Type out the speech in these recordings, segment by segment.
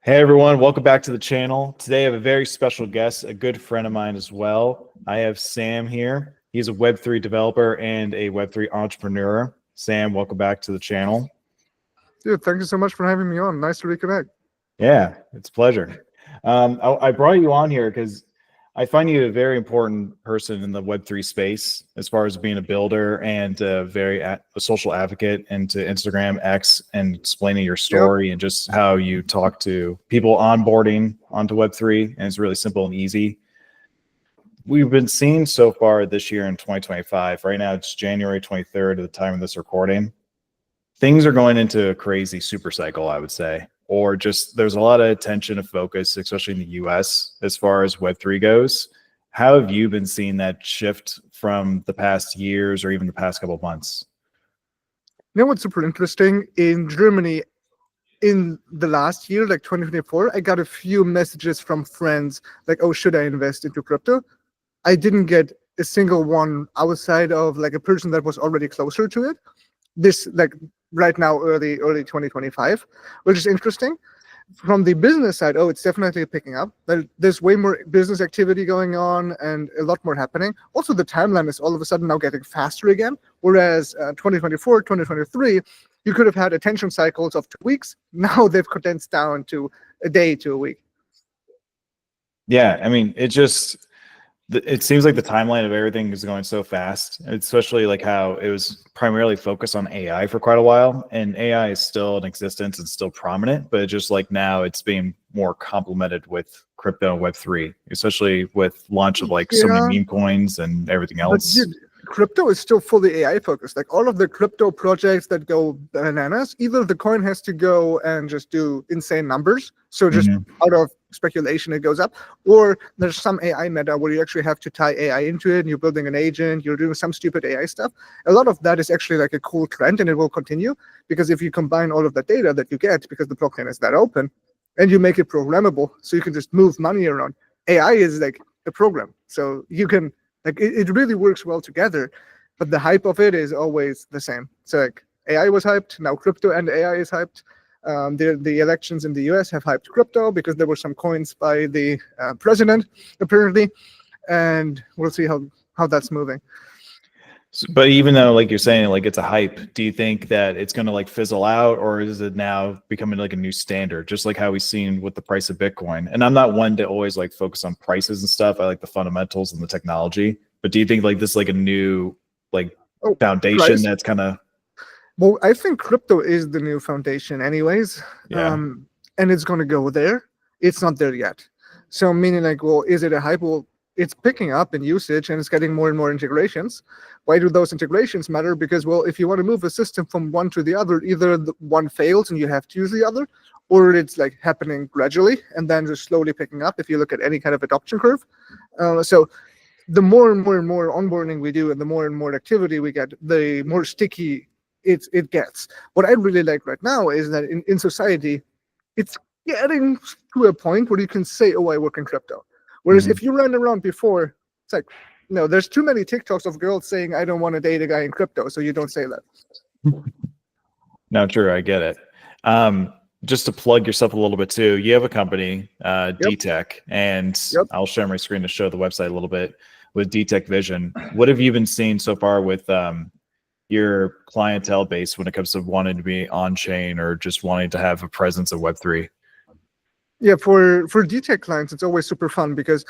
Hey everyone, welcome back to the channel. Today I have a very special guest, a good friend of mine as well. I have Sam here. He's a Web3 developer and a Web3 entrepreneur. Sam, welcome back to the channel. Dude, thank you so much for having me on. Nice to reconnect. Yeah, it's a pleasure. I brought you on here because I find you a very important person in the Web3 space as far as being a builder and a social advocate into Instagram, X, and explaining your story and just how you talk to people onboarding onto Web3. And it's really simple and easy. We've been seeing so far this year in 2025, right now it's January 23rd at the time of this recording. Things are going into a crazy super cycle, I would say. Or just there's a lot of attention and focus, especially in the US, as far as Web3 goes. How have you been seeing that shift from the past years or even the past couple of months? You know what's super interesting? In Germany, in the last year, like 2024, I got a few messages from friends like, oh, should I invest into crypto? I didn't get a single one outside of like a person that was already closer to it. This like right now, early 2025, which is interesting. From the business side, oh, it's definitely picking up. There's way more business activity going on and a lot more happening. Also, the timeline is all of a sudden now getting faster again. Whereas 2024, 2023, you could have had attention cycles of 2 weeks. Now they've condensed down to a day to a week. Yeah, I mean, it seems like the timeline of everything is going so fast, especially like how it was primarily focused on AI for quite a while, and AI is still in existence and still prominent, but just like now it's being more complemented with crypto and Web3, especially with launch of like so many meme coins and everything else. But dude, crypto is still fully AI focused. Like all of the crypto projects that go bananas, either the coin has to go and just do insane numbers, so just out of speculation it goes up, or there's some AI meta where you actually have to tie AI into it and you're building an agent, you're doing some stupid AI stuff. A lot of that is actually like a cool trend, and it will continue because if you combine all of the data that you get, because the blockchain is that open, and you make it programmable so you can just move money around. AI is like a program, so you can like it really works well together, but the hype of it is always the same. So like AI was hyped, now crypto and AI is hyped. The elections in the US have hyped crypto because there were some coins by the president apparently, and we'll see how that's moving. But even though, like you're saying, like it's a hype, do you think that it's going to like fizzle out, or is it now becoming like a new standard, just like how we've seen with the price of Bitcoin? And I'm not one to always like focus on prices and stuff. I like the fundamentals and the technology. But do you think like this is like a new like foundation that's kind of? Well, I think crypto is the new foundation anyways. And it's going to go there. It's not there yet. So meaning like, well, is it a hype? Well, it's picking up in usage and it's getting more and more integrations. Why do those integrations matter? Because, well, if you want to move a system from one to the other, either the one fails and you have to use the other, or it's like happening gradually and then just slowly picking up if you look at any kind of adoption curve. So the more and more onboarding we do and the more activity we get, the more sticky it gets. What I really like right now is that in society, it's getting to a point where you can say, oh, I work in crypto. Whereas if you ran around before, it's like, no, there's too many TikToks of girls saying, I don't want to date a guy in crypto, so you don't say that. No, true, I get it. Just to plug yourself a little bit too, you have a company, D-Tech, and I'll share my screen to show the website a little bit with D-Tech Vision. What have you been seeing so far with your clientele base when it comes to wanting to be on-chain or just wanting to have a presence of Web3? Yeah, for D-Tech clients, it's always super fun because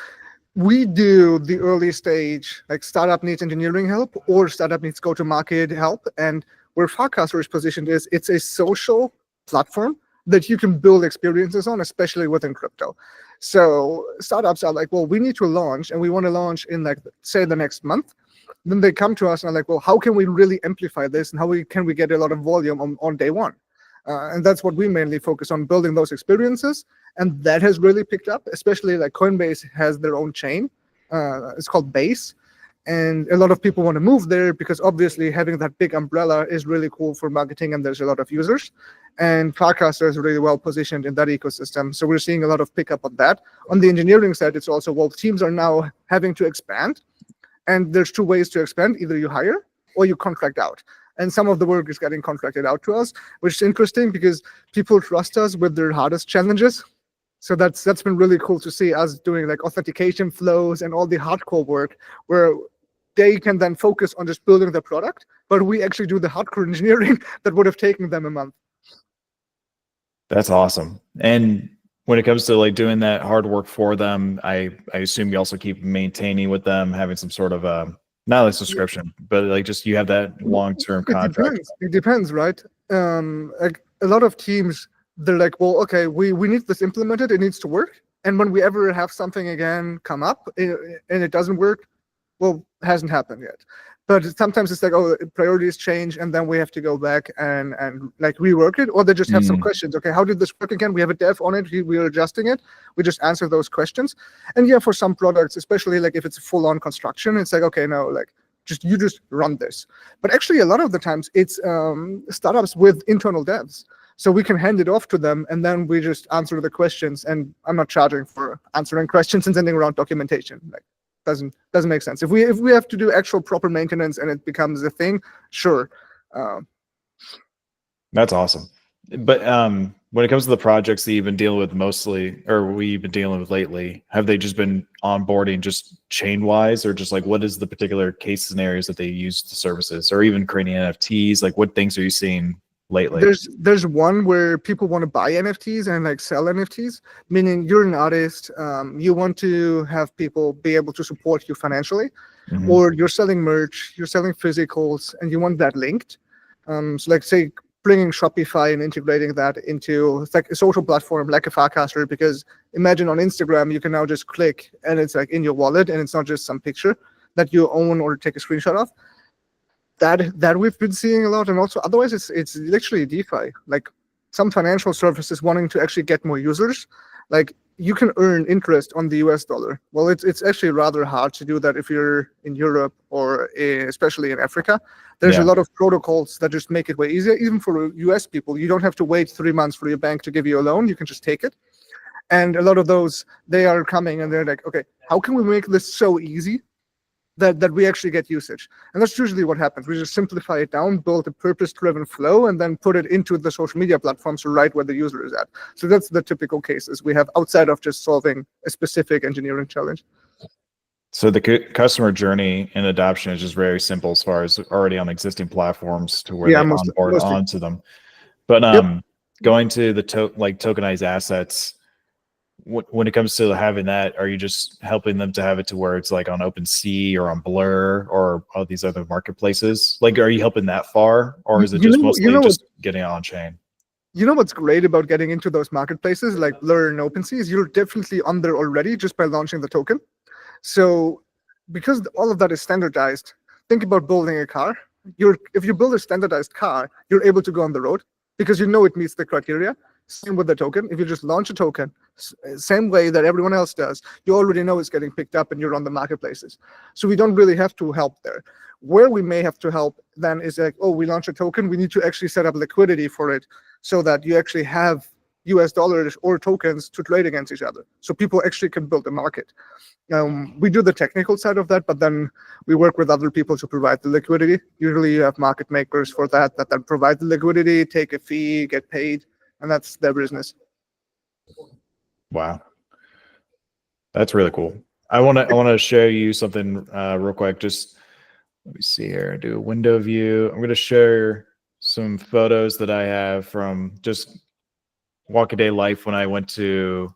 we do the early stage, like startup needs engineering help or startup needs go-to-market help. And where Farcaster is positioned is it's a social platform that you can build experiences on, especially within crypto. So startups are like, well, we need to launch and we want to launch in like, say the next month. Then they come to us and are like, well, how can we really amplify this and how can we get a lot of volume on day one? And that's what we mainly focus on, building those experiences. And that has really picked up, especially like Coinbase has their own chain. It's called Base. And a lot of people want to move there because obviously having that big umbrella is really cool for marketing and there's a lot of users. And Farcaster is really well positioned in that ecosystem. So we're seeing a lot of pickup on that. On the engineering side, it's also, well, teams are now having to expand. And there's two ways to expand. Either you hire or you contract out. And some of the work is getting contracted out to us, which is interesting because people trust us with their hardest challenges. So that's been really cool to see us doing like authentication flows and all the hardcore work where they can then focus on just building the product, but we actually do the hardcore engineering that would have taken them a month. That's awesome. And when it comes to like doing that hard work for them, I assume you also keep maintaining with them, having some sort of not a subscription, but like just you have that long-term contract. It depends, right? Like a lot of teams, they're like, well, okay, we need this implemented, it needs to work. And when we ever have something again come up and it doesn't work, well, hasn't happened yet. But sometimes it's like, oh, priorities change, and then we have to go back and like rework it, or they just have some questions. Okay, how did this work again? We have a dev on it. We're adjusting it. We just answer those questions. And yeah, for some products, especially like if it's a full-on construction, it's like, okay, no, like you just run this. But actually, a lot of the times it's startups with internal devs. So we can hand it off to them, and then we just answer the questions. And I'm not charging for answering questions and sending around documentation. Like, doesn't make sense. If we have to do actual proper maintenance and it becomes a thing, sure. That's awesome. But when it comes to the projects that you've been dealing with mostly, or we've been dealing with lately, have they just been onboarding just chain wise, or just like what is the particular case scenarios that they use the services, or even creating NFTs? Like what things are you seeing lately? There's one where people want to buy NFTs and like sell NFTs, meaning you're an artist, you want to have people be able to support you financially, or you're selling merch, you're selling physicals, and you want that linked. So like say bringing Shopify and integrating that into like a social platform like a Farcaster, because imagine on Instagram you can now just click and it's like in your wallet and it's not just some picture that you own or take a screenshot of. That we've been seeing a lot, and also otherwise it's literally DeFi, like some financial services wanting to actually get more users. Like you can earn interest on the US dollar. Well, it's actually rather hard to do that if you're in Europe or especially in Africa. There's a lot of protocols that just make it way easier, even for US people. You don't have to wait 3 months for your bank to give you a loan. You can just take it. And a lot of those, they are coming and they're like, okay, how can we make this so easy that we actually get usage? And that's usually what happens. We just simplify it down, build a purpose-driven flow, and then put it into the social media platforms right where the user is at. So that's the typical cases we have outside of just solving a specific engineering challenge. So the customer journey and adoption is just very simple as far as already on existing platforms to where they onboard onto them. But going to the tokenized assets, when it comes to having that, are you just helping them to have it to where it's like on OpenSea or on Blur or all these other marketplaces? Like, are you helping that far, or is it just mostly just getting on chain? You know what's great about getting into those marketplaces like Blur and OpenSea is you're definitely on there already just by launching the token. So because all of that is standardized, think about building a car. If you build a standardized car, you're able to go on the road because you know it meets the criteria. Same with the token. If you just launch a token, same way that everyone else does, you already know it's getting picked up and you're on the marketplaces. So we don't really have to help there. Where we may have to help then is like, oh, we launch a token, we need to actually set up liquidity for it so that you actually have US dollars or tokens to trade against each other. So people actually can build a market. We do the technical side of that, but then we work with other people to provide the liquidity. Usually you have market makers for that then provide the liquidity, take a fee, get paid, and that's their business. Wow, that's really cool. I want to show you something real quick. Just let me see here. Do a window view. I'm going to share some photos that I have from just walk a day life when I went to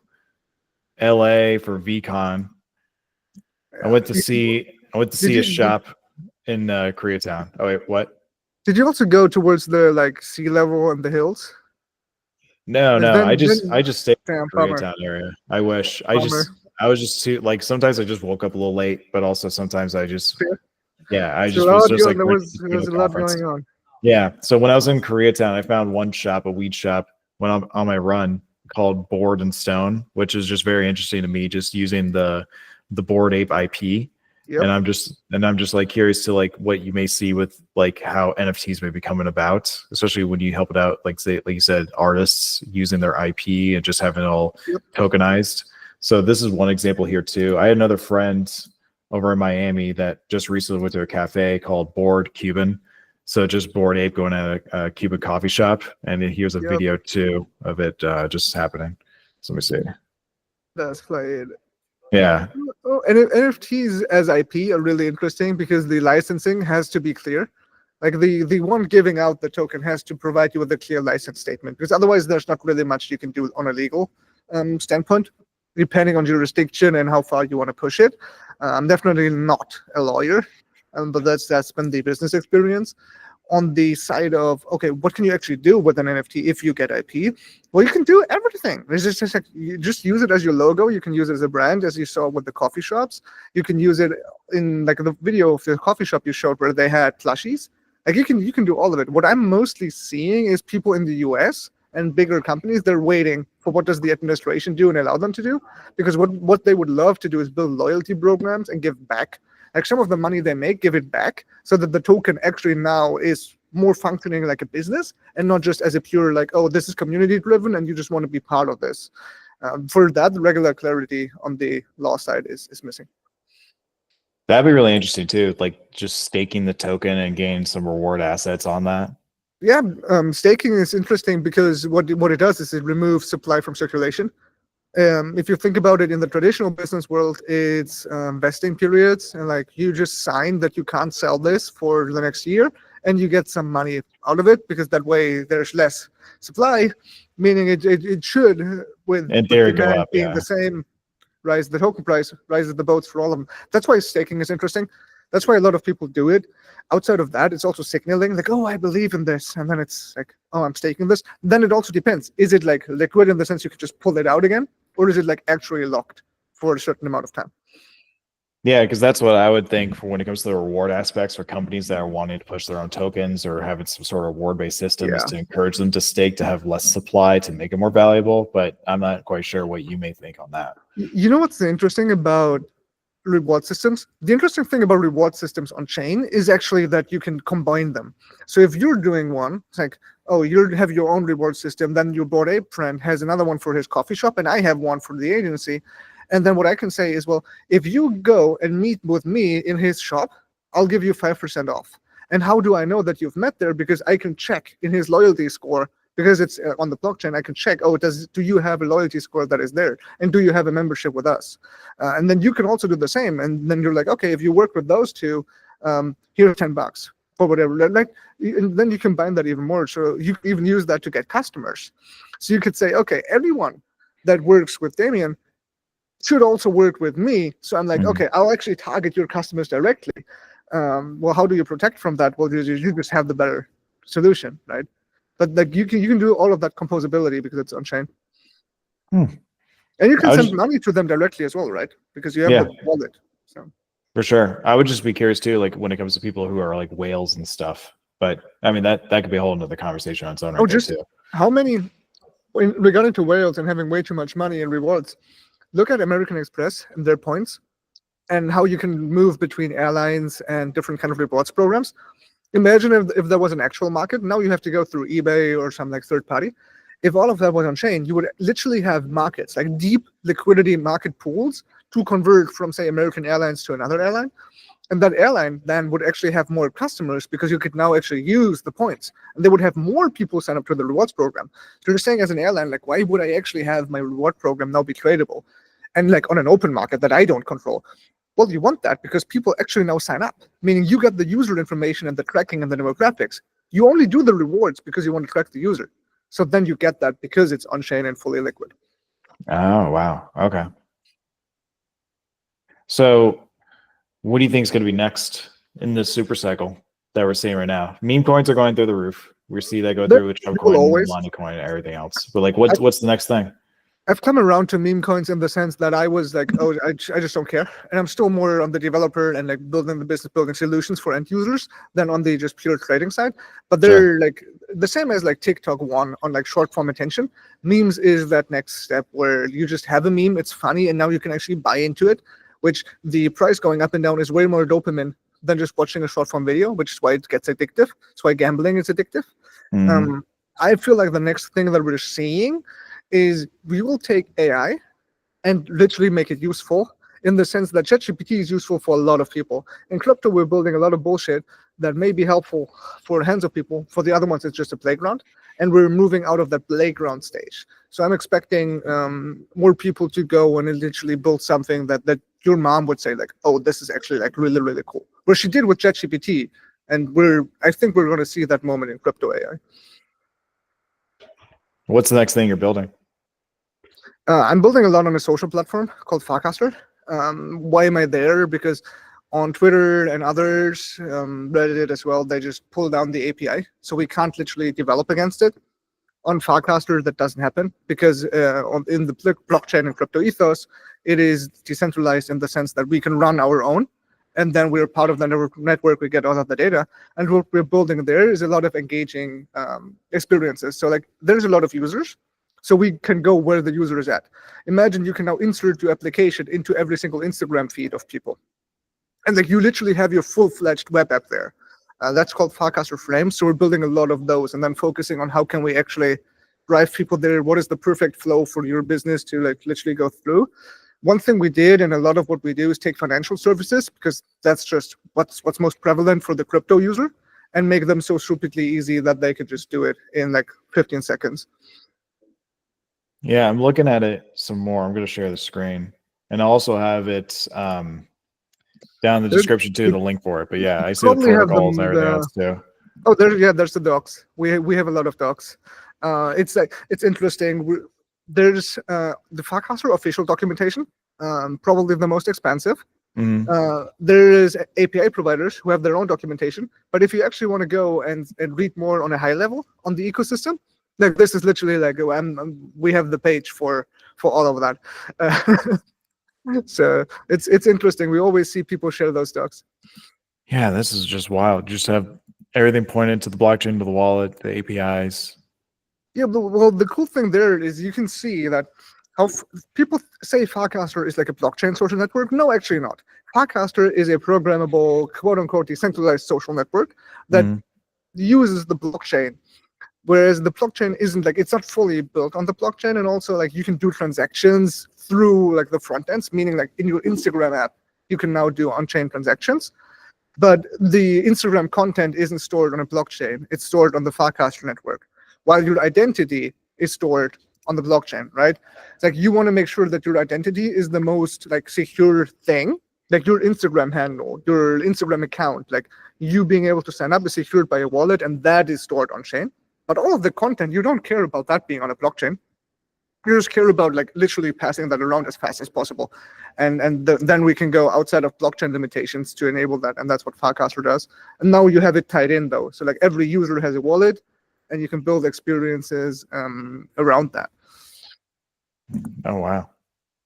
LA for VCon. I went to see a shop in Koreatown. Oh wait, what? Did you also go towards the like sea level and the hills? No. I just stayed in the Koreatown area. I wish. Bummer. I was just too like sometimes I just woke up a little late, but also sometimes I just there was a lot going on. Yeah. So when I was in Koreatown, I found one shop, a weed shop, when I'm on my run called Board and Stone, which is just very interesting to me, just using the Bored Ape IP. And I'm just like curious to like what you may see with like how NFTs may be coming about, especially when you help it out, like say, like you said, artists using their IP and just having it all tokenized. So this is one example here too. I had another friend over in Miami that just recently went to a cafe called Bored Cuban. So just Bored Ape going at a Cuban coffee shop, and here's a video too of it just happening. So let me see. That's played. Yeah. Oh, and NFTs as IP are really interesting because the licensing has to be clear. Like the one giving out the token has to provide you with a clear license statement, because otherwise there's not really much you can do on a legal standpoint, depending on jurisdiction and how far you want to push it. I'm definitely not a lawyer, but that's been the business experience. On the side of, okay, what can you actually do with an NFT if you get IP? Well, you can do everything. It's just like, you just use it as your logo. You can use it as a brand, as you saw with the coffee shops. You can use it in like the video of the coffee shop you showed where they had plushies. Like you can do all of it. What I'm mostly seeing is people in the US and bigger companies, they're waiting for what does the administration do and allow them to do. Because what they would love to do is build loyalty programs and give back. Like some of the money they make, give it back, so that the token actually now is more functioning like a business and not just as a pure like, oh, this is community driven and you just want to be part of this. For that, the regular clarity on the law side is missing. That'd be really interesting too, like just staking the token and gaining some reward assets on that. Yeah, staking is interesting because what it does is it removes supply from circulation. If you think about it in the traditional business world, it's vesting periods, and like you just sign that you can't sell this for the next year, and you get some money out of it because that way there's less supply, meaning it should, with theory, go demand up, being yeah. the same, rise the token price, rises the boats for all of them. That's why staking is interesting. That's why a lot of people do it. Outside of that, it's also signaling like, oh, I believe in this. And then it's like, oh, I'm staking this. Then it also depends. Is it like liquid in the sense you could just pull it out again? Or is it like actually locked for a certain amount of time? Yeah, because that's what I would think for when it comes to the reward aspects for companies that are wanting to push their own tokens or having some sort of reward-based system is to encourage them to stake to have less supply to make it more valuable. But I'm not quite sure what you may think on that. You know what's interesting about reward systems? The interesting thing about reward systems on chain is actually that you can combine them. So if you're doing one, it's like, oh, you have your own reward system, then your Bored Ape friend has another one for his coffee shop, and I have one for the agency. And then what I can say is, well, if you go and meet with me in his shop, I'll give you 5% off. And how do I know that you've met there? Because I can check in his loyalty score, because it's on the blockchain. I can check, oh, do you have a loyalty score that is there? And do you have a membership with us? And then you can also do the same. And then you're like, okay, if you work with those two, here's $10 or whatever. Like, and then you combine that even more. So you can even use that to get customers. So you could say, okay, everyone that works with Damien should also work with me. So I'm like, okay, I'll actually target your customers directly. Well, how do you protect from that? Well, you just have the better solution, right? But like you can do all of that composability because it's on chain, and you can send money to them directly as well, right? Because you have the wallet. So for sure, I would just be curious too, like when it comes to people who are like whales and stuff. But I mean that could be a whole nother conversation on its own. How many, regarding to whales and having way too much money in rewards? Look at American Express and their points, and how you can move between airlines and different kind of rewards programs. Imagine if there was an actual market. Now you have to go through eBay or some like third party. If all of that was on chain, you would literally have markets, like deep liquidity market pools to convert from, say, American Airlines to another airline. And that airline then would actually have more customers because you could now actually use the points. And they would have more people sign up to the rewards program. So you're saying as an airline, like, why would I actually have my reward program now be tradable? And like on an open market that I don't control. Well, you want that because people actually now sign up, meaning you get the user information and the tracking and the demographics. You only do the rewards because you want to track the user. So then you get that because it's on-chain and fully liquid. Oh, wow. Okay. So what do you think is going to be next in this super cycle that we're seeing right now? Meme coins are going through the roof. We see that go through with Trump coin, Money coin, and everything else. But like, what's the next thing? I've come around to meme coins in the sense that I was like, oh, I just don't care. And I'm still more on the developer and like building the business, building solutions for end users than on the just pure trading side. But they're like the same as like TikTok one on like short form attention. Memes is that next step where you just have a meme, it's funny, and now you can actually buy into it, which the price going up and down is way more dopamine than just watching a short form video, which is why it gets addictive. That's why gambling is addictive. I feel like the next thing that we're seeing is we will take AI and literally make it useful in the sense that ChatGPT is useful for a lot of people. In crypto, we're building a lot of bullshit that may be helpful for hands of people. For the other ones, it's just a playground. and we're moving out of that playground stage. So I'm expecting more people to go and literally build something that your mom would say like, oh, this is actually like really, really cool. What she did with ChatGPT, and I think we're going to see that moment in crypto AI. What's the next thing you're building? I'm building a lot on a social platform called Farcaster. Why am I there? Because on Twitter and others, Reddit as well, they just pull down the API. So we can't literally develop against it. On Farcaster, that doesn't happen because in the blockchain and crypto ethos, it is decentralized in the sense that we can run our own. And then we're part of the network, we get all of the data. And what we're building there is a lot of engaging experiences. So like there's a lot of users. So we can go where the user is at. Imagine you can now insert your application into every single Instagram feed of people. And like you literally have your full-fledged web app there. That's called Farcaster Frames. So we're building a lot of those and then focusing on how can we actually drive people there. What is the perfect flow for your business to like literally go through? One thing we did, and a lot of what we do, is take financial services because that's just what's most prevalent for the crypto user, and make them so stupidly easy that they could just do it in like 15 seconds. Yeah, I'm looking at it some more. I'm going to share the screen, and I also have it down in the description too, the link for it. But yeah, I see the protocols and everything else too. Oh, there's the docs. We have a lot of docs. It's interesting. There's the Farcaster official documentation, probably the most expensive. Mm-hmm. There is API providers who have their own documentation. But if you actually want to go and read more on a high level on the ecosystem, like this is literally like we have the page for all of that. So it's interesting. We always see people share those docs. Yeah, this is just wild. Just have everything pointed to the blockchain, to the wallet, the APIs. Yeah, well, the cool thing there is you can see that how people say Farcaster is like a blockchain social network. No, actually not. Farcaster is a programmable, quote-unquote, decentralized social network that uses the blockchain, whereas the blockchain isn't like, it's not fully built on the blockchain, and also like you can do transactions through like the front ends, meaning like in your Instagram app, you can now do on-chain transactions. But the Instagram content isn't stored on a blockchain. It's stored on the Farcaster network, while your identity is stored on the blockchain, right? It's like you want to make sure that your identity is the most like secure thing, like your Instagram handle, your Instagram account, like you being able to sign up is secured by a wallet, and that is stored on chain. But all of the content, you don't care about that being on a blockchain. You just care about like literally passing that around as fast as possible. And then we can go outside of blockchain limitations to enable that. And that's what Farcaster does. And now you have it tied in though. So like every user has a wallet, and you can build experiences around that. Oh wow!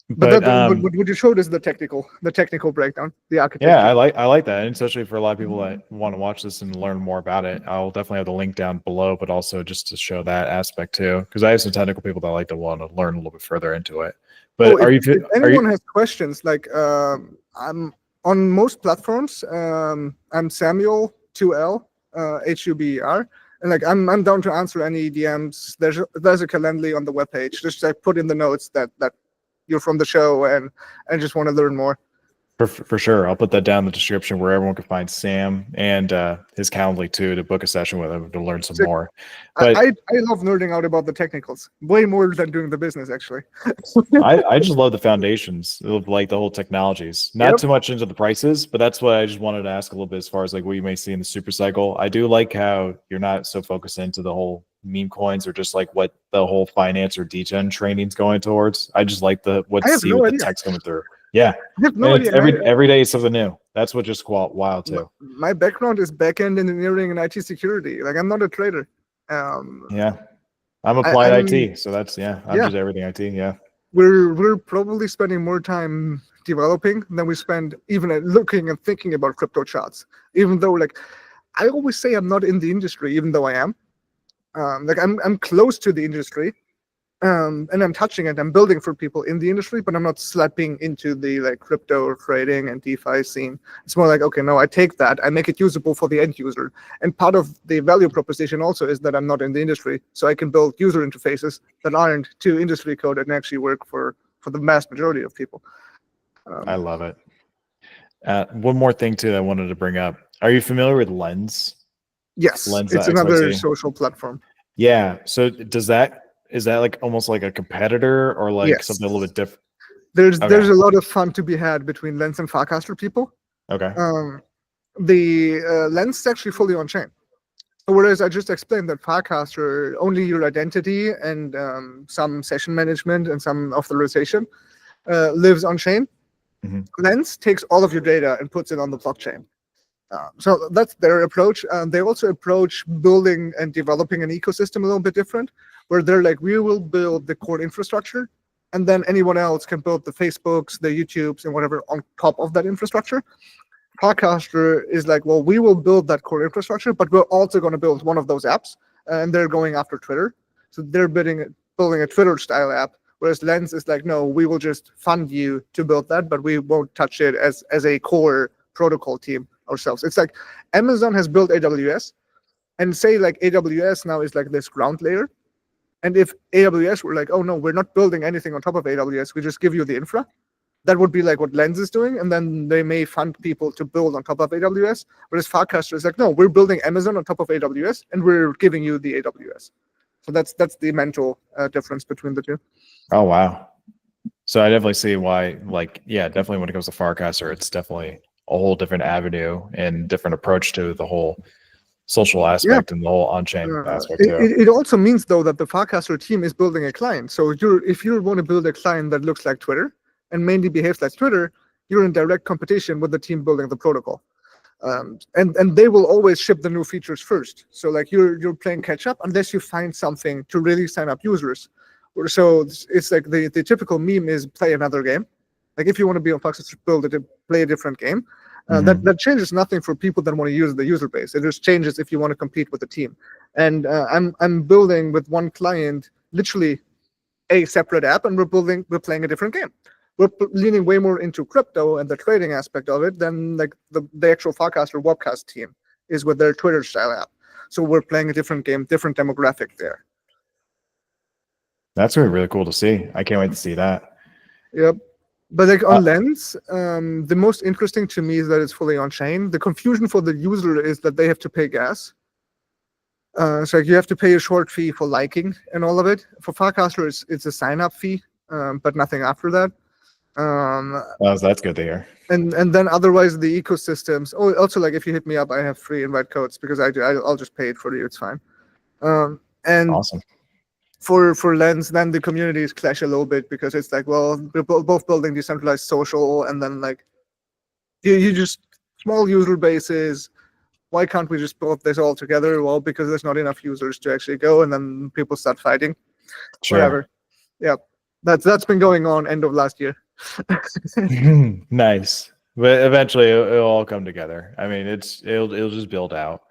But what you showed is the technical breakdown, the architecture. Yeah, I like that, and especially for a lot of people that want to watch this and learn more about it. I'll definitely have the link down below, but also just to show that aspect too, because I have some technical people that like to want to learn a little bit further into it. But if anyone has questions, like I'm on most platforms. I'm Samuel 2L HUBER. And like I'm down to answer any DMs. There's a Calendly on the webpage. Just like put in the notes that you're from the show and just want to learn more. For sure, I'll put that down in the description where everyone can find Sam and his Calendly too to book a session with him to learn some more. But I love nerding out about the technicals way more than doing the business actually. I just love the foundations of like the whole technologies. Not too much into the prices, but that's what I just wanted to ask a little bit as far as like what you may see in the super cycle. I do like how you're not so focused into the whole meme coins or just like what the whole finance or degen training's going towards. I just like the the tech's coming through. Yeah, every day is something new. That's what just wild too. My background is backend engineering and IT security. Like I'm not a trader. Yeah, I'm applied IT, so that's I'm just everything IT. Yeah, we're probably spending more time developing than we spend even looking and thinking about crypto charts. Even though like I always say I'm not in the industry, even though I am. Like I'm close to the industry. And I'm touching it. I'm building for people in the industry, but I'm not slapping into the like crypto trading and DeFi scene. It's more like, okay, no, I take that, I make it usable for the end user. And part of the value proposition also is that I'm not in the industry, so I can build user interfaces that aren't too industry coded and actually work for the vast majority of people. I love it. One more thing too that I wanted to bring up. Are you familiar with Lens? Yes, Lens. It's another social platform. Yeah. So is that like almost like a competitor or like Yes. something a little bit different? There's Okay. a lot of fun to be had between Lens and Farcaster people. Okay. The Lens is actually fully on chain. Whereas I just explained that Farcaster, only your identity and some session management and some authorization lives on chain. Mhm. Lens takes all of your data and puts it on the blockchain. So that's their approach. They also approach building and developing an ecosystem a little bit different, where they're like, we will build the core infrastructure, and then anyone else can build the Facebooks, the YouTubes, and whatever on top of that infrastructure. Podcaster is like, well, we will build that core infrastructure, but we're also going to build one of those apps, and they're going after Twitter. So they're building a Twitter-style app, whereas Lens is like, no, we will just fund you to build that, but we won't touch it as a core protocol team ourselves. It's like Amazon has built AWS, and say like AWS now is like this ground layer. And if AWS were like, oh no, we're not building anything on top of AWS, we just give you the infra, that would be like what Lens is doing, and then they may fund people to build on top of AWS. Whereas Farcaster is like, no, we're building Amazon on top of AWS, and we're giving you the AWS. So that's the mental difference between the two. Oh wow. So I definitely see why, like, yeah, definitely when it comes to Farcaster, it's definitely a whole different avenue and different approach to the whole social aspect and the whole on-chain aspect too. It also means though that the Farcaster team is building a client. So if you want to build a client that looks like Twitter and mainly behaves like Twitter, you're in direct competition with the team building the protocol. And they will always ship the new features first. So like you're playing catch up unless you find something to really sign up users. So it's like the typical meme is play another game. Like if you want to be on Fox, build it, play a different game. That changes nothing for people that want to use the user base. It just changes if you want to compete with the team. And I'm building with one client literally a separate app, and we're playing a different game. We're leaning way more into crypto and the trading aspect of it than like the actual Farcast or Webcast team is with their Twitter style app. So we're playing a different game, different demographic there. That's really, really cool to see. I can't wait to see that. Yep. But like on Lens, the most interesting to me is that it's fully on chain. The confusion for the user is that they have to pay gas. So like you have to pay a short fee for liking and all of it. For Farcaster, it's a sign up fee, but nothing after that. That's good to hear. And then otherwise the ecosystems. Oh, also like if you hit me up, I have free invite codes because I'll just pay it for you. It's fine. And awesome. For Lens, then the communities clash a little bit because it's like, well, we're both building decentralized social, and then like you just small user bases. Why can't we just build this all together? Well, because there's not enough users to actually go, and then people start fighting. Sure. Whatever. Yeah, that's been going on end of last year. Nice, but eventually it'll all come together. I mean, it'll just build out.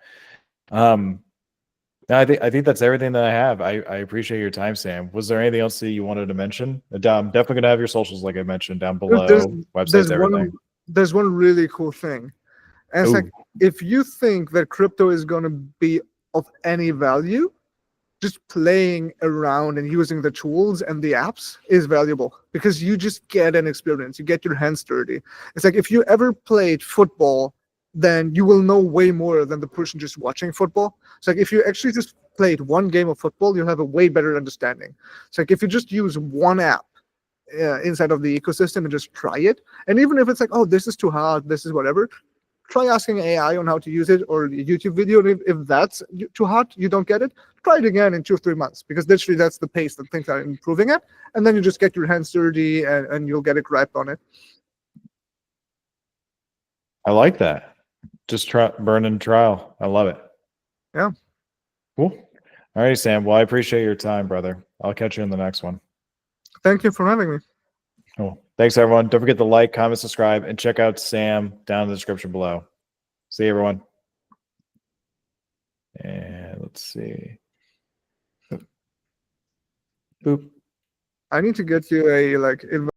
I think that's everything that I have. I appreciate your time, Sam. Was there anything else that you wanted to mention? I'm definitely gonna have your socials, like I mentioned, down below, websites, everything. There's one really cool thing, and it's like if you think that crypto is gonna be of any value, just playing around and using the tools and the apps is valuable because you just get an experience. You get your hands dirty. It's like if you ever played football, then you will know way more than the person just watching football. It's like if you actually just played one game of football, you'll have a way better understanding. It's like if you just use one app inside of the ecosystem and just try it, and even if it's like, oh, this is too hard, this is whatever, try asking AI on how to use it or a YouTube video. And if that's too hard, you don't get it, try it again in 2 or 3 months, because literally that's the pace that things are improving at. And then you just get your hands dirty and you'll get a grip on it. I like that. Just burn and trial. I love it. Yeah. Cool. All right, Sam. Well, I appreciate your time, brother. I'll catch you in the next one. Thank you for having me. Cool. Thanks, everyone. Don't forget to like, comment, subscribe, and check out Sam down in the description below. See you, everyone. And let's see. Boop. I need to get you a like